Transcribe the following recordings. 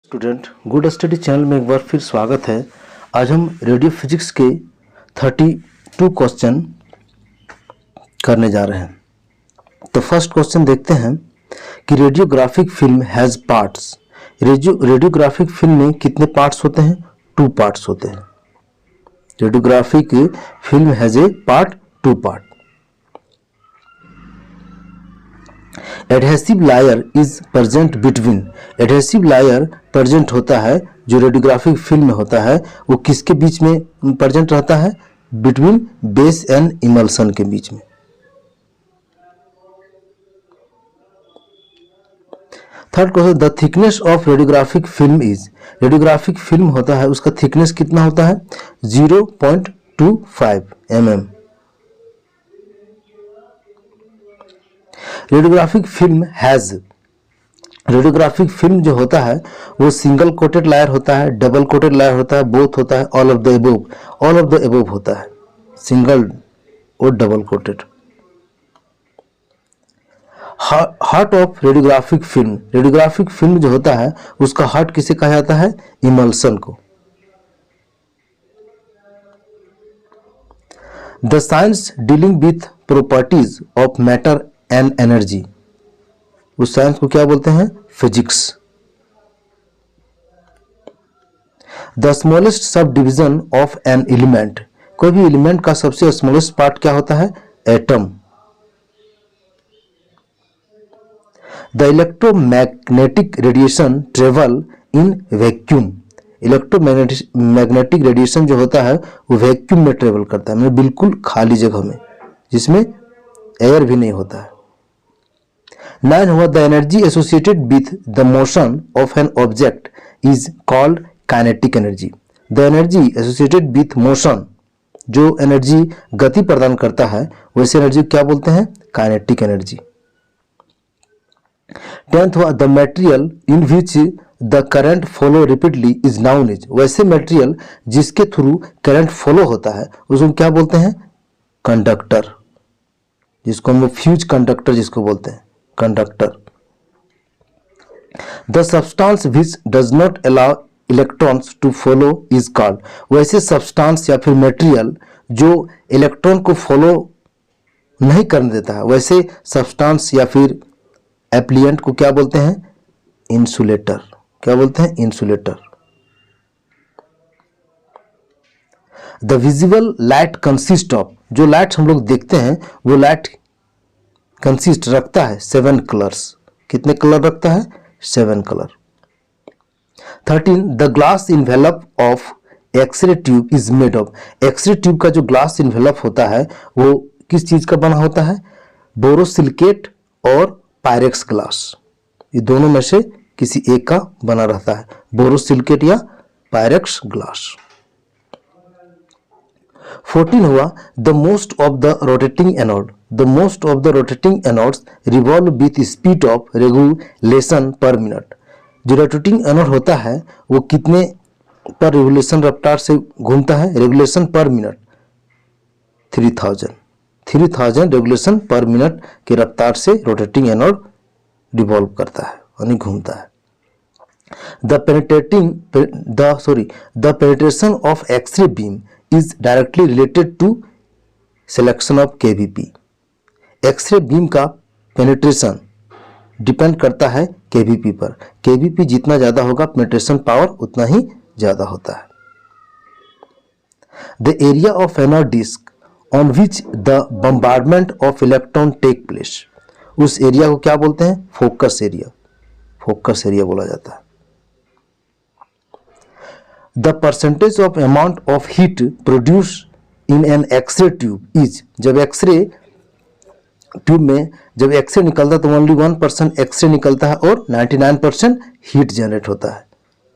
Student good study channel में एक बार फिर स्वागत है। आज हम रेडियो फिजिक्स के 32 क्वेश्चन करने जा रहे हैं। तो फर्स्ट क्वेश्चन देखते हैं कि radiographic film has parts. Radiographic film में कितने पार्ट्स होते हैं? 2 पार्ट्स होते हैं। Radiographic film has a part, 2 part. Adhesive layer is present between. Adhesive layer present होता है जो रेडियोग्राफिक फिल्म में होता है, वो किसके बीच में प्रेजेंट रहता है? बिटवीन बेस एंड इमल्सन के बीच में। Third question, the thickness of radiographic film is. Radiographic film होता है, उसका थिकनेस कितना होता है? 0.25 mm। Radiographic film has. Radiographic film जो होता है वो सिंगल कोटेड लायर होता है, डबल कोटेड लायर होता है, बोथ होता है, all of the above. All of the above होता है, सिंगल और double coated. Heart of radiographic film. Radiographic film जो होता है उसका हार्ट किसे कहा जाता है? इमल्सन को। The science dealing with properties of matter and energy. उस साइंस को क्या बोलते हैं? Physics. The smallest sub division of an element. कोई भी एलिमेंट का सबसे स्मॉलेस्ट पार्ट क्या होता है? Atom. The electromagnetic radiation travel in vacuum. Electromagnetic radiation जो होता है वो वैक्यूम में ट्रेवल करता है, मतलब बिल्कुल खाली जगह में जिसमें एयर भी नहीं होता है। 9 हुआ, the energy associated with the motion of an object is called kinetic energy. The energy associated with motion, जो एनर्जी गति प्रदान करता है वैसे एनर्जी क्या बोलते हैं? Kinetic energy. 10th हुआ, the material in which the current flow repeatedly is noun is. वैसे मटेरियल जिसके थ्रू करंट फ्लो होता है उसको क्या बोलते हैं? कंडक्टर, जिसको हम फ्यूज कंडक्टर जिसको बोलते हैं, conductor. The substance which does not allow electrons to follow is called. वैसे सब्सटेंस या फिर मटेरियल जो इलेक्ट्रॉन को फॉलो नहीं करने देता है वैसे सब्सटेंस या फिर एप्लिएंट को क्या बोलते हैं? इंसुलेटर। क्या बोलते हैं? Insulator. The visible light consist of. जो लाइट हम लोग देखते हैं वो लाइट कंसिस्ट रखता है 7 कलर्स। कितने कलर रखता है? 7 colour. 13 the glass envelope of X-ray tube is made of. X-ray tube का जो ग्लास इन्वेलप होता है वो किस चीज का बना होता है? बोरोसिलिकेट और पायरेक्स ग्लास, ये दोनों में से किसी एक का बना रहता है, बोरोसिलिकेट या पायरेक्स ग्लास। 14 हुआ, the most of the rotating anode. The most of the rotating anodes revolve with speed of regulation पर मिनट। जो रोटेटिंग एनोड होता है वो कितने पर रेगुलेशन रफ्तार से घूमता है? रेगुलेशन पर मिनट 3000 रेगुलेशन पर मिनट की रफ्तार से रोटेटिंग एनोड रिवॉल्व करता है यानी घूमता है। The penetration of X-ray beam is directly related to selection of KVP. X-ray beam का पेनिट्रेशन डिपेंड करता है केवीपी पर। केवीपी जितना ज्यादा होगा पेनिट्रेशन पावर उतना ही ज्यादा होता है। The area of anode disc on which the bombardment of electron take place. उस एरिया को क्या बोलते हैं? Focus area. फोकस एरिया बोला जाता है। The percentage of amount of heat produce in an X-ray tube is. जब एक्सरे ट्यूब में जब एक्सरे निकलता है तो ओनली 1% एक्सरे निकलता है और 99% हीट जनरेट होता है।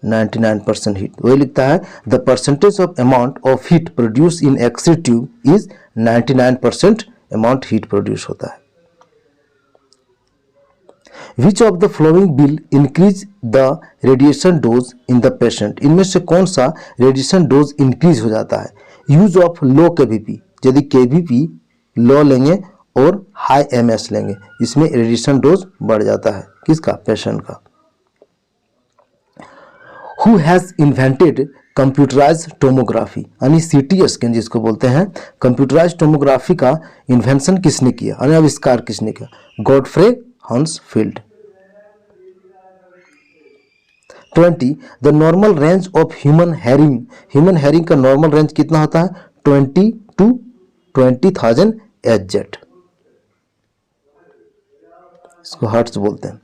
99% हीट, वही लिखता है the percentage of amount of heat produce in X-ray tube is 99% amount heat produce होता है। Which of the following will increase the radiation dose in the patient. इनमें से कौन सा रेडिएशन डोज इंक्रीज हो जाता है? Use of low KVP. यदि केवीपी लो लेंगे और हाई एमएस लेंगे इसमें रेडिएशन डोज बढ़ जाता है। किसका? पेशेंट का। Who has invented computerize tomography, यानी सीटी स्कैन जिसको बोलते हैं, कंप्यूटराइज टोमोग्राफी का इन्वेंशन किसने किया, यानी आविष्कार किसने किया? Godfrey Hounsfield. 20 the normal range of human hearing का नॉर्मल रेंज कितना होता है? 20 to 20,000 HZ, इसको हर्ट्ज बोलते हैं।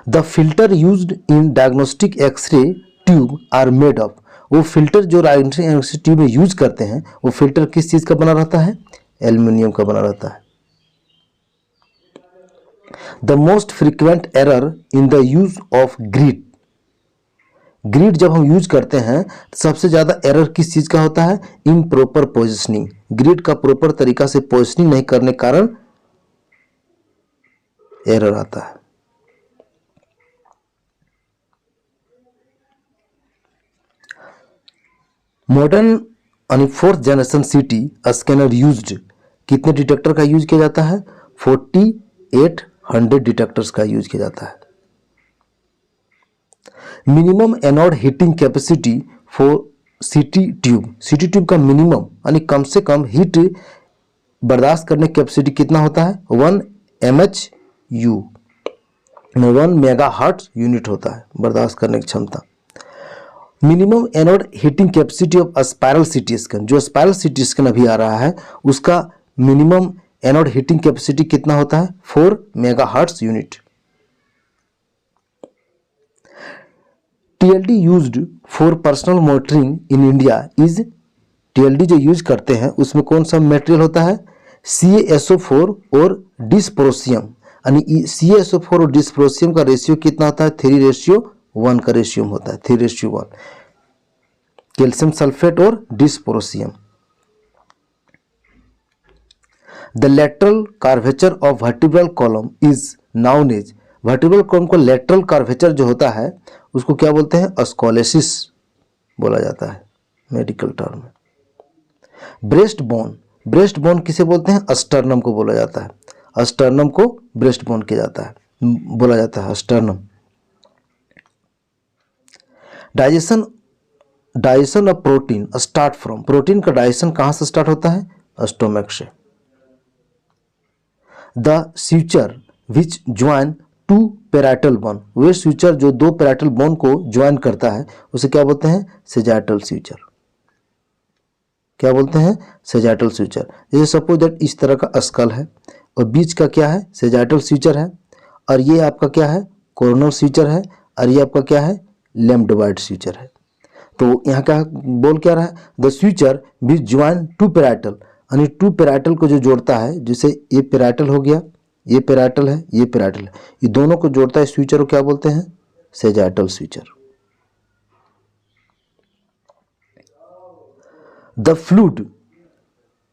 The filter used in diagnostic X-ray tube are made of, वो फिल्टर जो डायग्नोस्टिक एक्सरे ट्यूब में यूज करते हैं वो फिल्टर किस चीज का बना रहता है? एल्युमिनियम का बना रहता है। The most frequent error in the use of grid जब हम यूज करते हैं सबसे ज्यादा एरर किस चीज का होता है? इम्प्रॉपर पोजिशनिंग, ग्रिड का प्रॉपर तरीका से पोजिशनिंग नहीं करने के कारण एरर आता है। मॉडर्न यानी 4th जनरेशन सीटी स्कैनर यूज्ड, कितने डिटेक्टर का यूज किया जाता है? 4800 डिटेक्टर्स का यूज किया जाता है। Minimum anode heating capacity for सीटी ट्यूब का मिनिमम यानी कम से कम हीट बर्दाश्त करने की कैपेसिटी कितना होता है? 1 MHU, 1 मेगाहर्ट्ज यूनिट होता है बर्दाश्त करने की क्षमता। Minimum anode heating capacity of spiral CT scan, जो स्पाइरल सीटी स्कैन अभी आ रहा है उसका मिनिमम एनोड हीटिंग कैपेसिटी कितना होता है? 4 megahertz unit. TLD used for personal monitoring in India is, TLD जो यूज करते हैं उसमें कौन सा मटेरियल होता है? CaSO4 और डिस्प्रोसियम, यानी CaSO4 और डिस्प्रोसियम का रेशियो कितना होता है? 3:1 का रेशियो होता है, 3:1। कैल्शियम सल्फेट और dysprosium. The lateral curvature of vertebral column is known as, vertebral column को लेटरल कार्वेचर जो होता है उसको क्या बोलते हैं? स्कोलेसिस बोला जाता है मेडिकल टर्म में। ब्रेस्ट बोन किसे बोलते हैं? स्टर्नम को बोला जाता है, स्टर्नम को ब्रेस्ट बोन किया जाता है, बोला जाता है sternum. Digestion of protein start from, protein का डाइजेशन कहां से स्टार्ट होता है? स्टोमक से। The suture which join two parietal bone, the suture जो दो पैराइटल बोन को ज्वाइन करता है उसे क्या बोलते हैं? सेजाइटल स्यूचर। क्या बोलते हैं? सेजाइटल स्यूचर। जैसे सपोज दैट इस तरह का स्कल है और बीच का क्या है? सेजाइटल स्यूचर है, और ये आपका क्या है? कोरोनल स्यूचर है, और ये आपका क्या है? लैम्डोइड स्यूचर है। तो यहाँ क्या बोल क्या रहा है? The suture which join two parietal, यानी टू पैराइटल को जो जोड़ता है, जैसे ये पैराइटल हो गया, ये पैराइटल है, ये पैराइटल है, ये दोनों को जोड़ता है स्यूचर को क्या बोलते हैं? Sagittal suture. The fluid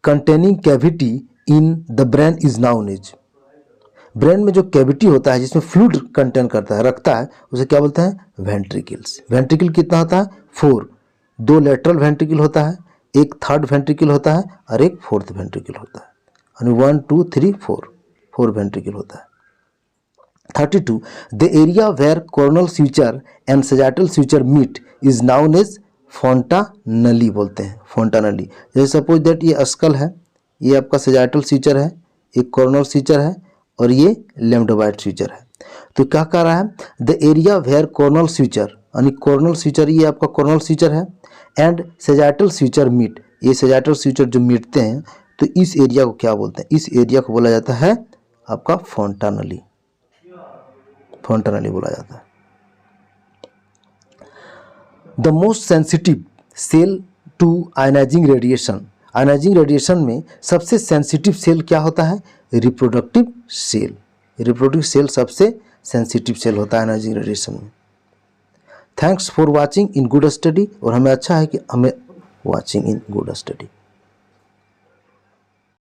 containing cavity in the brain is known as, brain में जो कैविटी होता है जिसमें फ्लूइड कंटेन करता है, रखता है, उसे क्या बोलते हैं? वेंट्रिकल्स। वेंट्रिकल कितना होता है? 4, 2 लेटरल वेंट्रिकल होता है, एक थर्ड वेंट्रिकल होता है और एक फोर्थ वेंट्रिकल होता है, यानी 1 2 3 4 वेंट्रिकल होता है। 32 the area where coronal suture and sagittal suture meet is known as fontanelle बोलते हैं, फोंटानली। जैसे सपोज दैट ये स्कल है, ये आपका सेजाइटल स्यूचर है, एक कोरोनल स्यूचर है और ये लैम्डोइड स्यूचर है। तो क्या कह रहा है? द एरिया वेयर कोरोनल स्यूचर, यानी कोरोनल स्यूचर, ये आपका कोरोनल स्यूचर है, एंड सेजाइटल स्यूचर मीट, ये सेजाइटल स्यूचर जो मिटते हैं, तो इस एरिया को क्या बोलते हैं? इस एरिया को बोला जाता है आपका फोंटानली, फोंटानली बोला जाता है। The most sensitive cell to ionising radiation, ionising radiation में सबसे सेंसिटिव सेल क्या होता है? Reproductive cell. रिप्रोडक्टिव सेल सबसे सेंसिटिव सेल होता है आयनाइजिंग रेडिएशन में। Thanks for watching in good study, और हमें अच्छा है कि हमें वाचिंग इन गुड स्टडी।